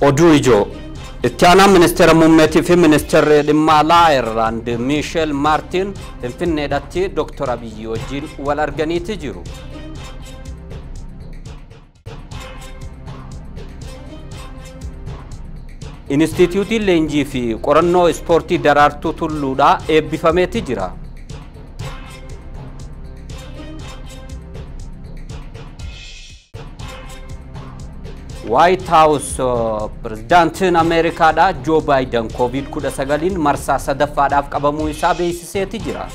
Oduijo Ittiana Minister Mummeti fi Minister Dimala Ireland Michel Martin finfinnedatti Dr. Abiy wajjin wal arganiiti jiru. Instituti Leenjii fi qorannoo ispoortii Daraartuu Tulluudha eebbifameeti jira. White House President America da Joe Biden COVID-19 marsaa sadaffaadhaaf qabamuu isaa beeksiseeti jira.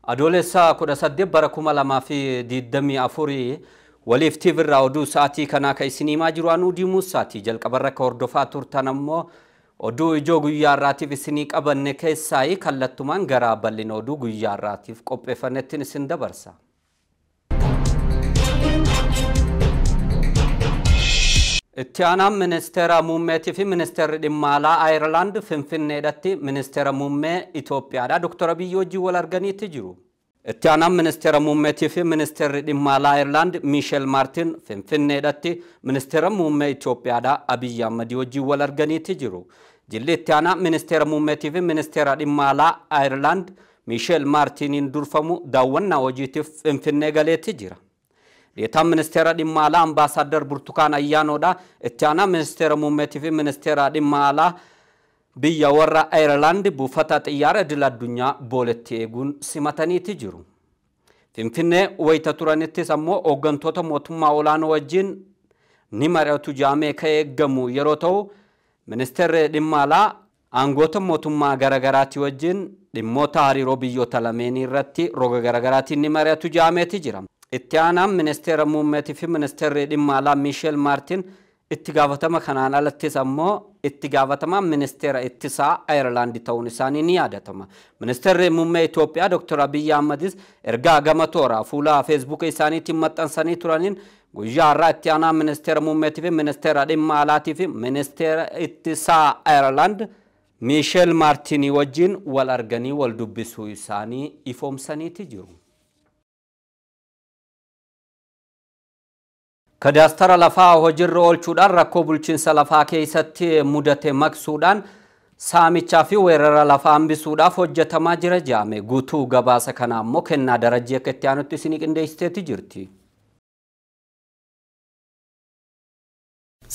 Adoolessa 18 bara 2024 waliif tivirraa oduu sa'aatii kanaa ka isiniimaa jiru anuu diimuu sa'aatii jalqabarra ka hordofaa turtan ammoo oduu ijoo guyyaa irraatiif isinii qabanne keessaa kallattumaan gara bal'ina oduu guyyaa irraatiif qopheeffannettiin isin dabarsa. Ittiana Ministeera Muummeetii fi Ministeerri Dimala Ireland finfinneedatti Ministeera Muummee Itoophiyaadha Dr. Abiy wajjin wal arganiiti jiru. Ittiana Ministeera Muummeetii fi Ministeerri Dimala Ireland Michel Martin finfinneedatti Ministeera Muummee Itoophiyaadha Abiy Ahmed wajjin wal arganiiti jiru. Jilli Ittiana Ministeera Muummeetii fi Ministeera Dimala Ireland Michel Martinin durfamu daawwannaa hojiitiif finfinnee galeeti jira. Leetaa Ministeera Dimala Ambassador Burtukaan Ayyaanoodha Ittiana Ministeera Muummeetii fi Ministeera Dimala biyya warra Ireland buufata xiyyaara idil addunyaa booletti eeguun simataniiti jiru. Finfinnee wayita turanittis ammoo hooggantoota mootummaa olaanoo wajjin ni mari'atu jaamee ka eeggamu yeroo ta'u Ministeerri Dimala aangoota mootummaa garagaraati wajjin dhimmoota hariiroo biyyoota lameenii irratti roga garagaraatiin ni mari'atu jaameeti jira. Ittiana Ministeera Muummeetii fi Ministeerri Dimala Michel Martin itti gaafatama kanaan alattis ammoo itti gaafatama Ministeera ittisaa Ireland ta'uun isaanii ni yaadatama. Ministeerri Muummee Itoophiyaa Dr. Abiy Ahmedis ergaa gama toora fuula Facebook isaaniitiin maxxansanii turaniin guyyaa irraa Ittiana Ministeera Muummeetii fi Ministeera Dimalaatii fi Ministeera ittisaa Ireland Michel Martin wajjin wal arganii wal dubbisuu isaanii ifoomsaniiti jiru. Kadaastara lafaa hojiirra oolchuudhaan rakkoo bulchiinsa lafaa keessatti mudate maqsuudhaan saamichaa fi weerara lafaa hambisuudhaaf hojjetamaa jira jaame guutuu gabaasa kana ammoo kennaa darajii akka itti aanutti isinii qindeessiteeti jirti.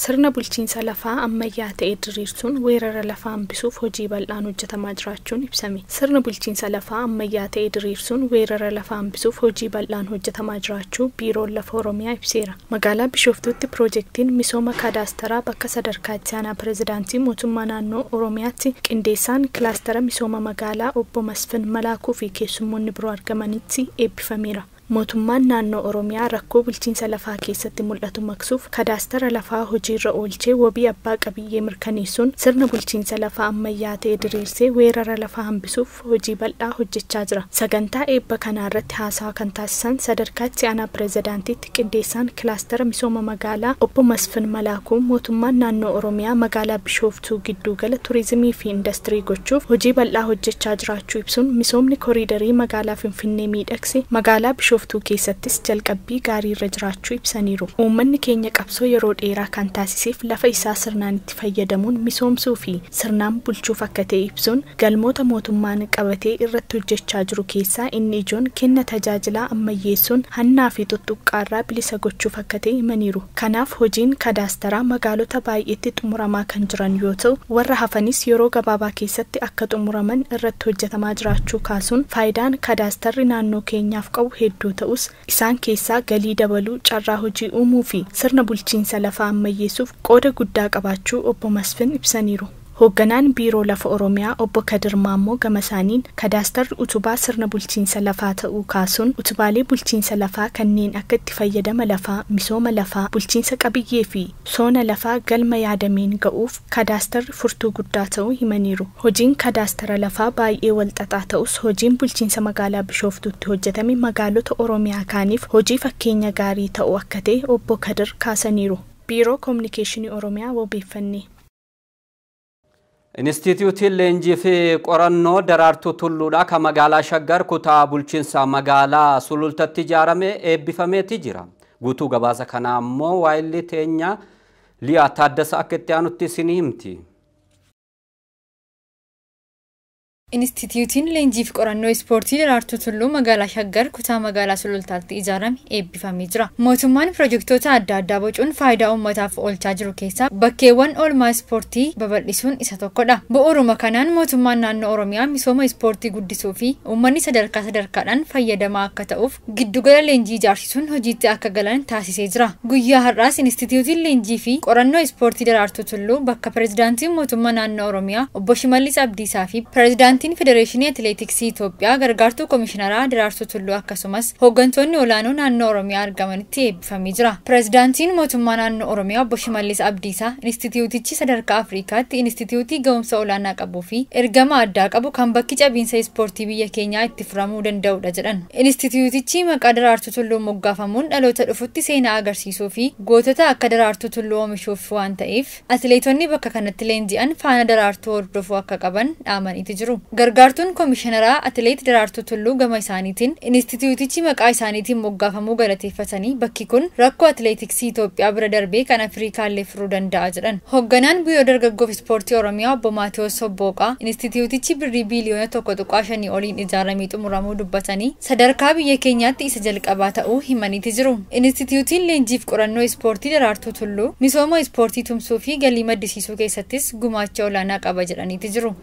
Sirna bulchiinsa lafaa ammayyaa ta'ee diriirsuun weerara lafaa hambisuuf hojii bal'aan hojjetamaa jiraachuun ibsame. Sirna bulchiinsa lafaa ammayyaa ta'ee diriirsuun weerara lafaa hambisuuf hojii bal'aan hojjetamaa jiraachuu Biiroon Lafa Oromiyaa ibseera. Magaalaa Bishooftuutti piroojeektiin misooma kadaastaraa bakka sadarkaa itti aanaa pirezidaantii mootummaa naannoo Oromiyaatti qindeessaan kilaastara misooma magaalaa obbo Masfin Malaakuu fi keessummoonni biroo argamanitti eebbifameera. Mootummaan naannoo Oromiyaa rakkoo bulchiinsa lafaa keessatti mul'atu maqsuuf kadaastara lafaa hojiirra oolchee wabii abbaa qabiyyee mirkaneessuun sirna bulchiinsa lafaa ammayyaa ta'ee diriirsee weerara lafaa hambisuuf hojii bal'aa hojjechaa jira. Sagantaa eebba kanaa irratti haasawa kan taasisan sadarkaa itti aanaa pirezidaantiitti qindeessaan kilaastara misooma magaalaa obbo Masfin Malaakuu mootummaan naannoo Oromiyaa magaalaa Bishooftuu giddugala turizimii fi industirii gochuuf hojii bal'aa hojjechaa jiraachuu ibsuun misoomni koriidarii magaalaa Finfinnee miidhagse magaalaa Bishooftuu keessattis jalqabbii gaarii irra jiraachuu ibsaniiru. Uummanni keenya qabsoo yeroo dheeraa kan taasiseef lafa isaa sirnaan itti fayyadamuun misoomsuu fi sirnaan bulchuuf akka ta'e ibsuun galmoota mootummaan qabatee irratti hojjechaa jiru keessaa inni ijoon kenna tajaajilaa ammayyeessuun hannaa fi tuttuqqaarraa bilisa gochuuf akka ta'e himaniiru. Kanaaf hojiin kadaastaraa magaalota baay'eetti xumuramaa kan jiran yoo ta'u warra hafanis yeroo gabaabaa keessatti akka xumuraman irratti hojjetamaa jiraachuu kaasuun faayidaan kadaastarri naannoo keenyaaf qabu hedduu ta'us isaan keessaa galii dabaluu carraa hojii uumuu fi sirna bulchiinsa lafaa ammayyeessuuf qooda guddaa qabaachuu obbo Masfin ibsaniiru. Hoogganaan Biiroo Lafa Oromiyaa obbo Kadir Maammoo gama isaaniin kadaastarri utubaa sirna bulchiinsa lafaa ta'uu kaasuun utubaalee bulchiinsa lafaa kanneen akka itti fayyadama lafaa, misooma lafaa, bulchiinsa qabiyyee fi soona lafaa galma yaadameen ga'uuf kadaastarri furtuu guddaa ta'uu himaniiru. Hojiin kadaastara lafaa baay'ee walxaxaa ta'us hojiin bulchiinsa magaalaa Bishooftuutti hojjetame magaalota Oromiyaa kaaniif hojii fakkeenya gaarii ta'uu akka ta'e obbo Kadir kaasaniiru. Biiroo Kominikeeshinii Oromiyaa wabeeffannee. Instituti Leenjii fi qorannoo Daraartuu Tulluudha ka magaalaa Shaggar kutaa bulchiinsa magaalaa Sulultatti ijaarame eebbifameeti jira. guutuu gabaasa kana ammoo waa'illi teenya Liyaa Taaddasa akka itti aanutti isinii himti. Instituutiin leenjii fi qorannoo ispoortii Daraartuu Tulluu magaalaa Shaggar kutaa magaalaa Sulultaatti ijaarame eebbifamee jira. Mootummaan pirojektoota adda addaa bocuun faayidaa uummataaf oolchaa jiru keessaa bakkeewwan oolmaa ispoortii babal'isuun isa tokkodha. Bu'uuruma kanaan mootummaan naannoo Oromiyaa misooma ispoortii guddisuu fi uummanni sadarkaadhaan fayyadamaa akka ta'uuf giddugala leenjii ijaarsisuun hojiitti akka galan taasisee jira. Guyyaa har'aas Instituutiin leenjii fi qorannoo ispoortii Daraartuu Tulluu bakka pireezidaantiin mootummaa naannoo Oromiyaa obbo Shimallis Abdiisaa fi pireezidaantiin Federeeshinii Atileetiksii Itoophiyaa gargaartuu komishiinaraa Daraartuu Tulluu akkasumas hooggantoonni olaanoo naannoo Oromiyaa argamanitti eebbifamee jira. Pireezidaantiin mootummaa naannoo Oromiyaa obbo Shimallis Abdiisaa Instituutichi sadarkaa Afrikaatti instituutii ga'umsa olaanaa qabuu fi ergama addaa qabu kan bakki cabiinsa ispoortii biyya keenyaa itti furamuu danda'udha jedhan. Instituutichi maqaa Daraartuu Tulluu moggaafamuun dhaloota dhufutti seenaa agarsiisuu fi gootota akka Daraartuu Tulluu oomishuuf waan ta'eef atileetonni bakka kanatti leenji'an faana Daraartuu hordofuu akka qaban dhaamaniiti jiru. Gargaartuun komishiinaraa atileet Daraartuu Tulluu gama isaaniitiin instituutichi maqaa isaaniitiin moggaafamuu galateeffatanii bakki kun rakkoo atileetiksii Itoophiyaa bira darbee kan Afrikaallee furuu danda'a jedhan. Hoogganaan biiroo dargaggoof ispoortii Oromiyaa obbo Maatiyos Sobbooqaa instituutichi birrii biiliyoona 1.5 oliin ijaaramee xumuramuu dubbatanii sadarkaa biyya keenyaatti isa jalqabaa ta'uu himaniiti jiru. Instituutiin leenjiif qorannoo ispoortii Daraartuu Tulluu misooma ispoortii tumsuu fi galii maddisiisuu keessattis gumaacha olaanaa qaba jedhaniiti jiru.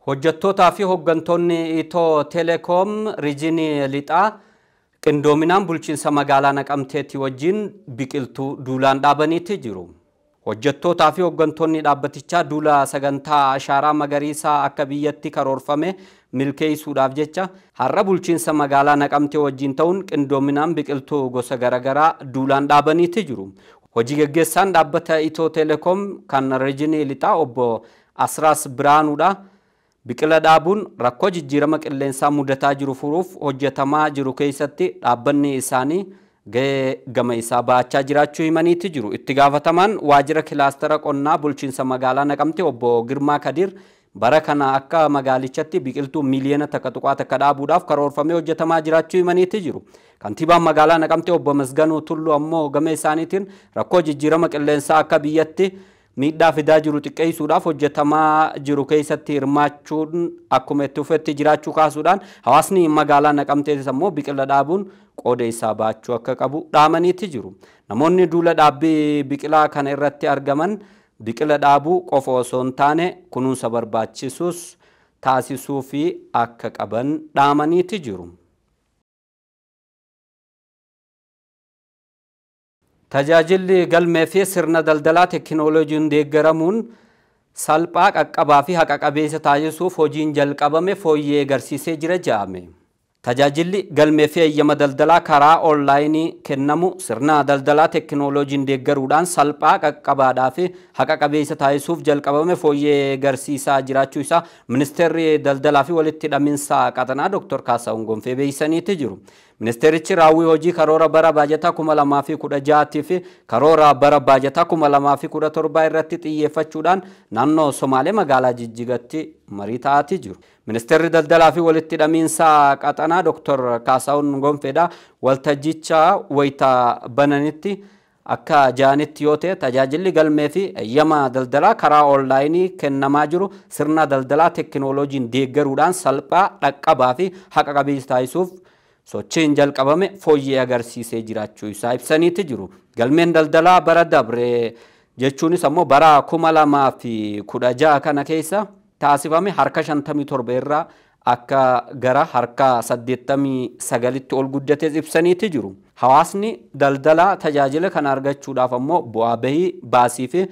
Hojjettootaa fi hooggantoonni Itoo Telekoom riijinii lixaa qindoominaan bulchiinsa magaalaa Naqamteetti wajjin biqiltuu duulaan dhaabaniitti jiru. Hojjettootaa fi hooggantoonni dhaabbatichaa duula sagantaa ashaaraa magariisaa akka biyyatti karoorfame milkeessuudhaaf jecha har'a bulchiinsa magaalaa Naqamtee wajjin ta'uun qindoominaan biqiltuu gosa garaagaraa duulaan dhaabaniitti jiru. Hojii gaggeessaan dhaabbata Itoo Telekoom kan riijinii lixaa obbo Asraas Biraanuudha. Biqila dhaabuun rakkoo jijjiirama qilleensaa mudataa jiru furuuf hojjetamaa jiru keessatti dhaabbanni isaanii gama isaa baachaa jiraachuu himaniitti jiru. Itti gaafatamaan waajjira kilaastara qonnaa bulchiinsa magaalaa Naqamtee obbo Girmaa Kadir bara kana akka magaalichatti biqiltuu miliyoona takka dhaabuudhaaf karoorfamee hojjetamaa jiraachuu himaniitti jiru. Kantiibaan magaalaa Naqamtee obbo Masganuu Tulluu ammoo gama isaaniitiin rakkoo jijjiirama qilleensaa akka biyyatti miidhaa fidaa jiru xiqqeessuudhaaf hojjetamaa jiru keessatti hirmaachuun akkuma itti fufetti jiraachuu kaasuudhaan hawaasni magaalaa Naqamteetis ammoo biqila dhaabuun qooda isaa baachuu akka qabu dhaamaniitti jiru. Namoonni duula dhaabbii biqilaa kana irratti argaman biqila dhaabuu qofa osoo hin taane kunuunsa barbaachisus taasisuu fi akka qaban dhaamaniitti jiru. Tajaajilli galmee fi sirna daldalaa teekinooloojiin deeggaramuun salphaa qaqqabaa fi haqa qabeessa taasisuuf hojiin jalqabame fooyyee agarsiisee jira jedhame. Tajaajilli galmee fi eeyyama daldalaa karaa onlaayinii kennamu sirna daldalaa teekinooloojiin deeggaruudhaan salphaa qaqqabaadhaa fi haqa qabeessa taasisuuf jalqabame fooyyee agarsiisaa jiraachuu isaa ministeerri daldalaa fi walitti hidhaminsa qaxanaa Dr. Kaasahuun Gonfee beeksisaniitti jiru. Ministeerichi raawwii hojii karoora bara baajataa 2016 fi karoora bara baajataa 2017 irratti xiyyeeffachuudhaan naannoo Somaalee magaalaa Jijjigatti marii taa'atii jiru. Ministeerri daldalaa fi walitti hidhaminsa qaxanaa Dr. Kaasahuun Gonfeedha waltajjicha wayita bananitti akka jaanitti yoo ta'e tajaajilli galmee fi eeyyama daldalaa karaa onlaayinii kennamaa jiru sirna daldalaa teekinooloojiin deeggaruudhaan salphaa dhaqqabaa fi haqa qabeessa taasisuuf sochiin jalqabame fooyyee agarsiisee jiraachuu isaa ibsaniitti jiru. Galmeen daldalaa bara dabre jechuunis ammoo bara 2016 kana keessa taasifame harka 57 irraa akka gara harka 89tti ol guddates ibsaniitti jiru. Hawaasni daldalaa tajaajila kana argachuudhaaf ammoo bu'aa bahii baasii fi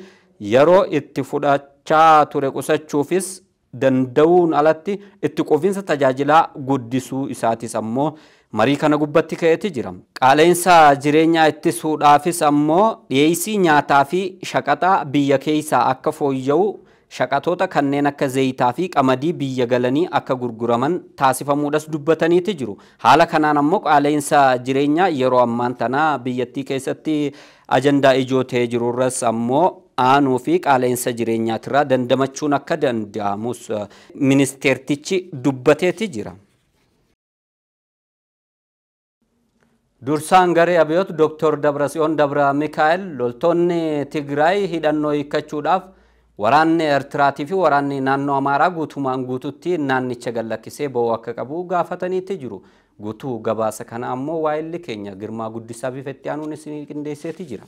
yeroo itti fudhachaa ture qusachuufis danda'uun alatti itti quufinsa tajaajilaa guddisuu isaatis ammoo marii kana gubbatti ka'eeti jira. Qaala'insa jireenyaa ittisuudhaafis ammoo dhiyeessii nyaataa fi shaqaxaa biyya keessaa akka fooyya'u shaqatoota kanneen akka zayitaa fi qamadii biyya galanii akka gurguraman taasifamuudhas dubbataniiti jiru. Haala kanaan ammoo qaala'insa jireenyaa yeroo ammaan tanaa biyyattii keessatti ajandaa ijoo ta'ee jirurras ammoo aanuu fi qaala'insa jireenyaatirraa dandamachuun akka danda'amus ministeertichi dubbateeti jira. Dursaan garee Abiyyoot Dr. Dabratsiyoon Dabra Mikaa'el loltoonni Tigraay hidhannoo hiikkachuudhaaf waraanni Eertiraatii fi waraanni naannoo Amaaraa guutumaan guututti naannicha gallakkisee ba'uu akka qabu gaafataniitti jiru. Guutuu gabaasa kana ammoo waa'illi keenya Girmaa Guddisaa bifetti aanuun isin qindeesseetii jira.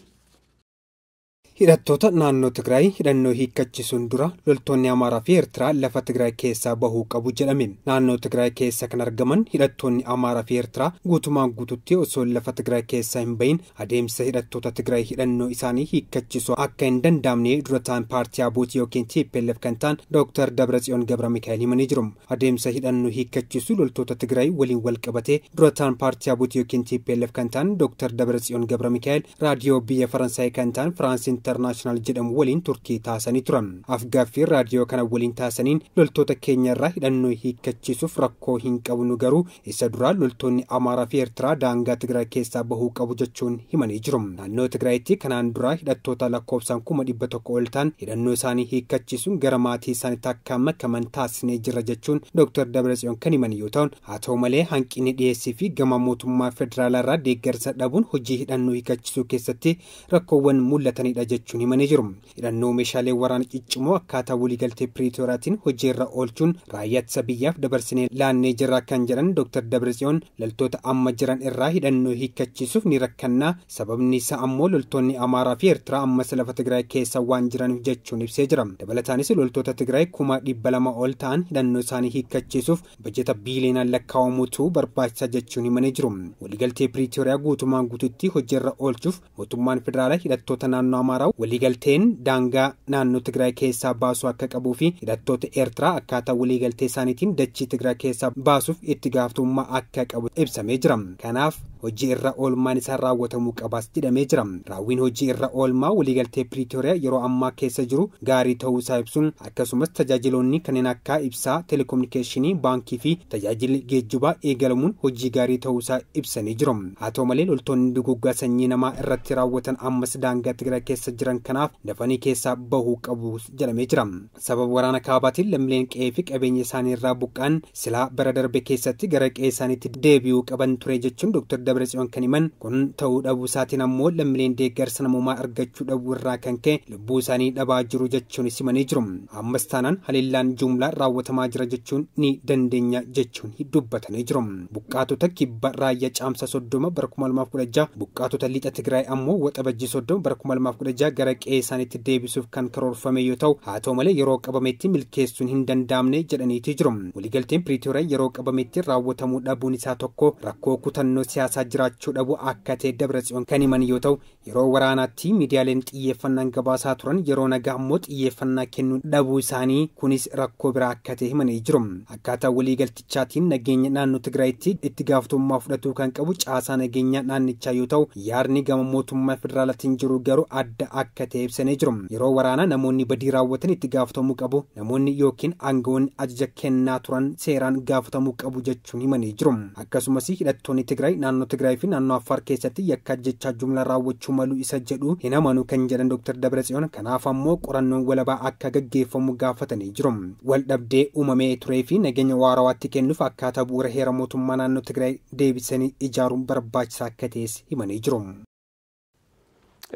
Hidhattoota naannoo Tigraay hidhannoo hiikkachisuun dura loltoonni Amaaraa fi Eertiraa lafa Tigraay keessaa bahuu qabu jedhame. Naannoo Tigraay keessa kan argaman hidhattoonni Amaaraa fi Eertiraa guutumaan guututti osoo lafa Tigraay keessaa hin bahin adeemsa hidhattoota Tigraay hidhannoo isaanii hiikkachisuu akka hin danda'amne dura ta'an paartii Abuutii yookiin TPLF kan ta'an Dr. Dabratsiyoon Gabra Mikaa'el himanii jiru. Adeemsa hidhannoo hiikkachisuu loltoota Tigraay waliin wal qabatee dura ta'an paartii Abuutii yookiin TPLF kan ta'an Dr. Dabratsiyoon Gabra Mikaa'el raadiyoo biyya Faransaay kan ta'an Firaansiin international jedhamu waliin turkii taasanii turan. Afgaaffii raadiyoo kana waliin taasaniin loltoota keenya irraa hidhannoo hiikkachisuuf rakkoo hin qabnu garuu isa dura loltoonni Amaaraa fi Eertiraa daangaa Tigraay keessaa bahuu qabu jechuun himanii jiru. Naannoo Tigraayitti kanaan dura hidhattoota lakkoofsaan 100,000 ol ta'an hidhannoo isaanii hiikkachisuun gara maatii isaaniitti akka makaman taasisnee jirra jechuun Dr. Dabratsiyoon kan himan yoo ta'u, haa ta'u malee hanqinni dhiyeessii fi gama mootummaa federaalaa irraa deeggarsa dhabuun hojii hidhannoo hiikkachisuu keessatti rakkoowwan mul'atanidha jechuun himanii jiru. Hidhannoo meeshaalee waraana ciccimoo akkaataa waliigaltee Piriitooriyaatiin hojiirra oolchuun raayyaa ittisa biyyaaf dabarsinee laannee jirra kan jedhan Dr. Dabratsiyoon loltoota amma jiran irraa hidhannoo hiikkachisuuf ni rakkannaa, sababni isaa ammoo loltoonni Amaaraa fi Eertiraa ammas lafa Tigraay keessa waan jiraniif jechuun ibsee jira. Dabalataanis loltoota Tigraay 200,000 ol ta'an hidhannoo isaanii hiikkachisuuf bajeta biiliyoonaan lakkaa'amutu barbaachisaa jechuun himanii jiru. Waliigaltee Piriitooriyaa guutumaan guututti hojiirra oolchuuf mootummaan federaalaa hidhattoota naannoo Amaaraa waliigalteen daangaa naannoo Tigraay keessaa baasuu akka qabuu fi hidhattoota Eertiraa akkaataa waliigaltee isaaniitiin dachii Tigraay keessaa baasuuf itti gaafatamummaa akka qabu ibsamee jira. Kanaaf hojii irra oolmaan isaa raawwatamuu qabaas jedhamee jira. Raawwiin hojii irra oolmaa waliigaltee Piriitooriyaa yeroo ammaa keessa jiru gaarii ta'uu isaa ibsuun akkasumas tajaajiloonni kanneen akka ibsaa, telekominikeeshinii, baankii fi tajaajilli geejjibaa eegalamuun hojii gaarii ta'uu isaa ibsanii jiru. Haa ta'u malee loltoonni duguggaa sanyii namaa irratti raawwatan ammas daangaa Tigraay keessa jiran kanaaf dafanii keessaa bahuu qabu jedhamee jira. Sababa waraana kaabaatiin lammiileen qe'ee fi qabeenya isaanii irraa buqqaan silaa bara darbe keessatti gara qe'ee isaaniitti deebi'uu qaban ture jechuun Dr. Dabratsiyoon kan himan kun ta'uu dhabuu isaatiin ammoo lammiileen deeggarsa namummaa argachuu dhabuu irraa kan ka'e lubbuu isaanii dhabaa jiru jechuun simanii jiru. Ammas taanaan haleellaan jumlaa raawwatamaa jira jechuun ni dandeenya jechuun dubbatanii jiru. Buqqaatota kibba raayyaa caamsa 30 bara 2016 buqqaatota lixa Tigraay ammoo waxabajjii 30 bara 2016 gara qe'ee isaaniitti deebisuuf kan karoorfame yoo ta'u, haa ta'u malee yeroo qabametti milkeessuun hin danda'amne jedhaniiti jiru. Waliigalteen Piriitooriyaa yeroo qabametti raawwatamuu dhabuun isaa tokko rakkoo kutannoo siyaasaa jiraachuu dhabuu akka ta'e Dabratsiyoon kan himan yoo ta'u, yeroo waraanaatti miidiyaaleen xiyyeeffannaan gabaasaa turan yeroo nagaa ammoo xiyyeeffannaa kennuu dhabuu isaanii kunis rakkoo biraa akka ta'e himanii jiru. Akkaataa waliigaltichaatiin nageenya naannoo Tigraayitti itti gaafatamummaa fudhatuu kan qabu caasaa nageenya naannichaa yoo ta'u, yaadni gama mootummaa federaalaatiin jiru garuu adda akka ta'e ibsanii jiru. Yeroo waraanaa namoonni badii raawwatan itti gaafatamuu qabu, namoonni yookiin aangawoonni ajaja kennaa turan seeraan gaafatamuu qabu jechuun himanii jiru. Akkasumas hidhattoonni Tigraay naannoo Tigraay fi naannoo Affaar keessatti yakka ajjechaa jumlaa raawwachuu malu isa jedhu hin amanu kan jedhan Dr. Dabratsiyoon kanaaf ammoo qorannoon walabaa akka gaggeeffamu gaafatanii jiru. Wal dhabdee uumamee turee fi nageenya waarawaatti kennuuf akkaataa bu'uura heera mootummaa naannoo Tigraay deebisanii ijaaruun barbaachisaa akka ta'es himanii jiru.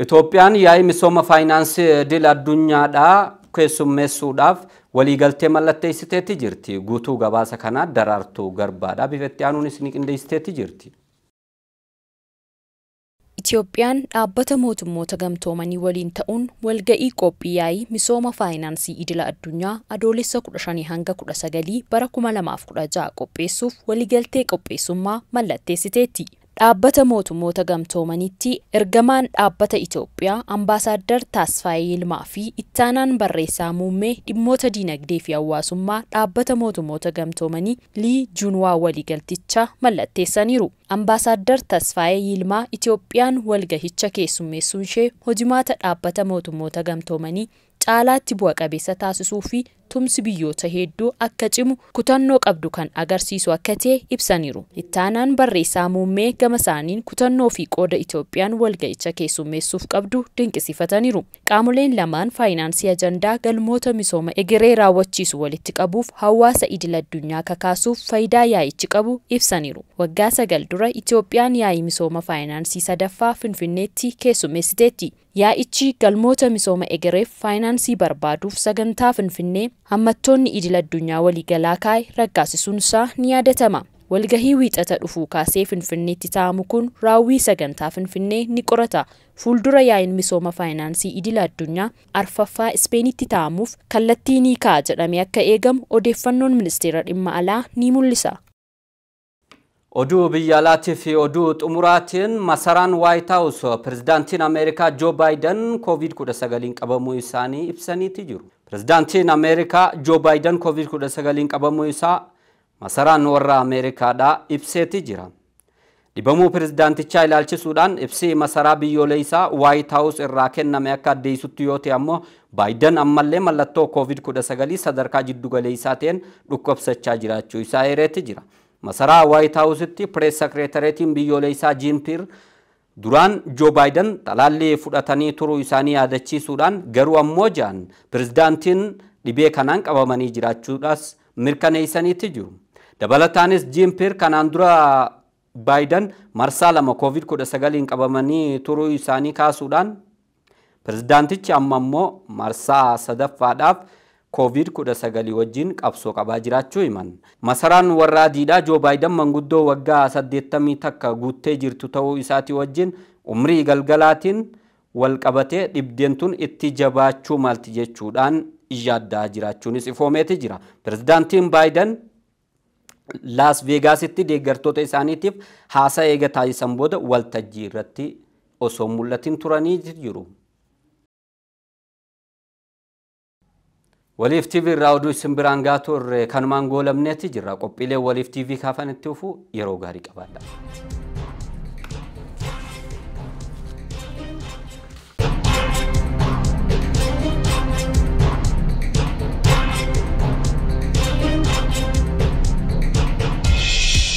Itoophiyaan yaa'ii misooma faayinaansii idil addunyaadhaa keessummeessuudhaaf waliigaltee mallatteessiteetti jirti. Guutuu gabaasa kanaa Daraartuu Garbaadhaa bifetti aanuun isin qindeessiteetti jirti. Itoophiyaan dhaabbata mootummoota gamtoomanii waliin ta'uun walga'ii qophii yaa'ii misooma faayinaansii idila addunyaa adoolessa 15 hanga 19 bara 2016 qopheessuuf waliigaltee qopheessummaa mallatteessiteetti. Dhaabbata mootummoota gamtoomanitti ergamaan dhaabbata Itoophiyaa Ambaasaadder Tasfaayee Yilmaa fi ittaanaan barreessaa muummee dhimmoota diinagdee fi hawaasummaa dhaabbata mootummoota gamtoomanii Lii Junwaa waliigalticha mallatteessaniiru. Ambaasaadder Tasfaayee Yilmaa Itoophiyaan walgahicha keessummeessuun ishee hojimaata dhaabbata mootummoota gamtoomanii caalaatti bu'a qabeessa taasisuu fi tumsi biyyoota hedduu akka cimu kutannoo qabdu kan agarsiisu akka ta'e ibsaniiru. Ittaanaan barreessaa muummee gama isaaniin kutannoo fi qooda Itoophiyaan walga'icha keessummeessuuf qabdu dinqisiifataniiru. Qaamoleen lamaan faayinaansii ajandaa galmoota misooma egeree raawwachiisu walitti qabuuf hawaasa idil-addunyaa kakaasuuf faayidaa yaa'ichi qabu ibsaniiru. Waggaa 9 dura Itoophiyaan yaa'ii misooma faayinaansii sadaffaa Finfinneetti keessummeessiteetti. Yaa'ichi galmoota misooma egereef faayinaansii barbaaduuf sagantaa Finfinnee hammattoonni idil-addunyaa waliigalaa kaa'e raggaasisuun isaa ni yaadatama. Walgahii wiixata dhufuu kaasee Finfinneetti taa'amu kun raawwii sagantaa Finfinnee ni qorata. Fuuldura yaa'iin misooma faayinaansii idil-addunyaa arfaffaa Ispeenitti taa'amuuf kallattii ni kaa'a jedhamee akka eegamu odeeffannoon ministeera dhimma alaa ni mul'isa. Oduu biyya alaatii fi oduu xumuraatiin masaraan White House pirezidaantiin Ameerikaa Joe Biden COVID-19 qabamuu isaanii ibsaniiti jiru. Pirezidaantiin Ameerikaa Joe Biden COVID-19 qabamuu isaa masaraan warra Ameerikaadhaa ibseeti jira. Dhibamuu pirezidaantichaa ilaalchisuudhaan ibsi masaraa biyyoolessaa White House irraa kenname akka addeessutti yoo ta'e ammoo Biden ammallee mallattoo COVID-19 sadarkaa jiddugaleessaa ta'een dhukkubsachaa jiraachuu isaa eereeti jira. Masaraa White House'tti Press Secretary biyyoolessaa Jim Pierre duraan Joe Biden talaallii fudhatanii turuu isaanii yaadachiisuudhaan garuu ammoo jaan pirezidaantiin dhibee kanaan qabamanii jiraachuudhaas mirkaneessaniiti jiru. Dabalataanis Jim Pierre kanaan dura Biden marsaa 2 COVID-19 qabamanii turuu isaanii kaasuudhaan pirezidaantichi amma ammoo marsaa sadaffaadhaaf COVID-19 wajjin qabsoo qabaa jiraachuu himan. Masaraan warra adiidhaa Joe Biden manguddoo waggaa 80 takka guuttee jirtu ta'uu isaatii wajjin umrii galgalaatiin wal qabatee dhibdeen tun itti jabaachuu malti jechuudhaan yaaddaa jiraachuunis ifoomeeti jira. Pirezidaantiin Biden Las Vegas'itti deeggartoota isaaniitiif haasaa eega taasisan booda waltajjii irratti osoo mul'atin turanii jiru. Waliif TV irraa oduu isin biraan gaatu kanumaan goolabneeti jira. Qophiilee Waliif TV kaafanitti ufuu yeroo gaarii qabaadha.